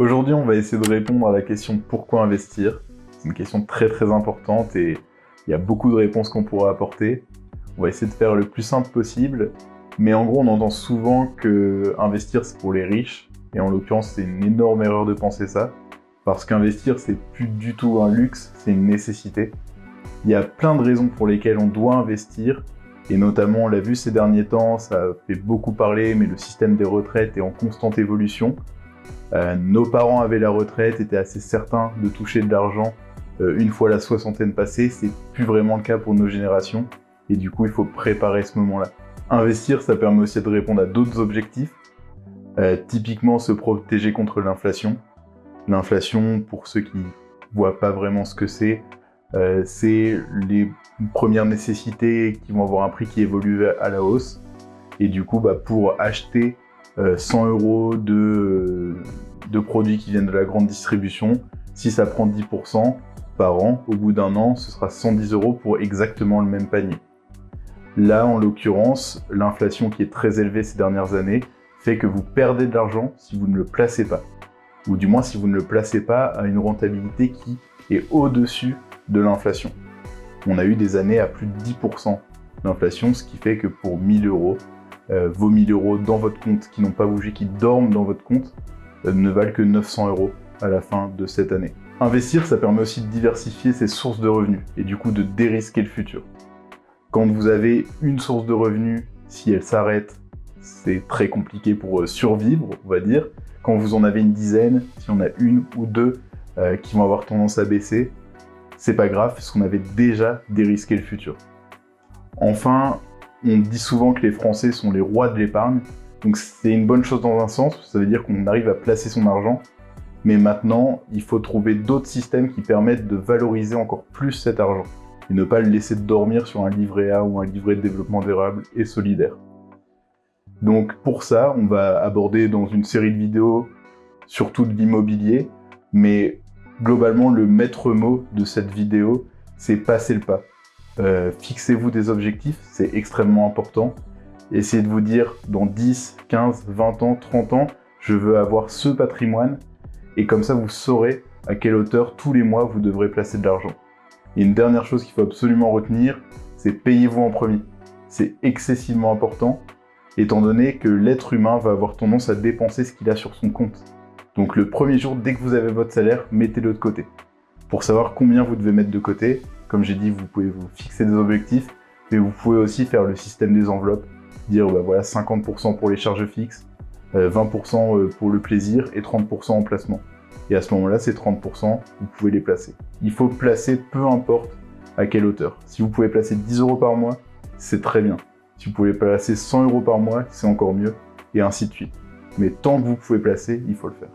Aujourd'hui, on va essayer de répondre à la question pourquoi investir. C'est une question très importante et il y a beaucoup de réponses qu'on pourra apporter. On va essayer de faire le plus simple possible, mais en gros, on entend souvent que investir c'est pour les riches, et en l'occurrence, c'est une énorme erreur de penser ça, parce qu'investir c'est plus du tout un luxe, c'est une nécessité. Il y a plein de raisons pour lesquelles on doit investir, et notamment, on l'a vu ces derniers temps, ça fait beaucoup parler, mais le système des retraites est en constante évolution. Nos parents avaient la retraite, étaient assez certains de toucher de l'argent une fois la soixantaine passée, c'est plus vraiment le cas pour nos générations, et du coup il faut préparer ce moment-là. Investir, ça permet aussi de répondre à d'autres objectifs, typiquement se protéger contre l'inflation. L'inflation, pour ceux qui voient pas vraiment ce que c'est les premières nécessités qui vont avoir un prix qui évolue à la hausse, et du coup pour acheter 100 € de produits qui viennent de la grande distribution, si ça prend 10% par an, au bout d'un an, ce sera 110 € pour exactement le même panier. Là, en l'occurrence, l'inflation qui est très élevée ces dernières années fait que vous perdez de l'argent si vous ne le placez pas. Ou du moins si vous ne le placez pas à une rentabilité qui est au-dessus de l'inflation. On a eu des années à plus de 10% d'inflation, ce qui fait que pour 1000 €, vos 1000 € dans votre compte qui n'ont pas bougé, qui dorment dans votre compte, ne valent que 900 € à la fin de cette année. Investir, ça permet aussi de diversifier ses sources de revenus et du coup de dérisquer le futur. Quand vous avez une source de revenus, si elle s'arrête, c'est très compliqué pour survivre, on va dire. Quand vous en avez une dizaine, si on a une ou deux qui vont avoir tendance à baisser, c'est pas grave, parce qu'on avait déjà dérisqué le futur. Enfin, on dit souvent que les Français sont les rois de l'épargne, donc c'est une bonne chose dans un sens, ça veut dire qu'on arrive à placer son argent, mais maintenant, il faut trouver d'autres systèmes qui permettent de valoriser encore plus cet argent, et ne pas le laisser dormir sur un livret A ou un livret de développement durable et solidaire. Donc pour ça, on va aborder dans une série de vidéos surtout de l'immobilier, mais globalement, le maître mot de cette vidéo, c'est passer le pas. Fixez-vous des objectifs, c'est extrêmement important. Essayez de vous dire, dans 10, 15, 20 ans, 30 ans, je veux avoir ce patrimoine, et comme ça, vous saurez à quelle hauteur, tous les mois, vous devrez placer de l'argent. Et une dernière chose qu'il faut absolument retenir, c'est payez-vous en premier. C'est excessivement important, étant donné que l'être humain va avoir tendance à dépenser ce qu'il a sur son compte. Donc le premier jour, dès que vous avez votre salaire, mettez-le de côté. Pour savoir combien vous devez mettre de côté, comme j'ai dit, vous pouvez vous fixer des objectifs, mais vous pouvez aussi faire le système des enveloppes, dire voilà 50% pour les charges fixes, 20% pour le plaisir et 30% en placement. Et à ce moment-là, ces 30%, vous pouvez les placer. Il faut placer peu importe à quelle hauteur. Si vous pouvez placer 10 € par mois, c'est très bien. Si vous pouvez placer 100 € par mois, c'est encore mieux, et ainsi de suite. Mais tant que vous pouvez placer, il faut le faire.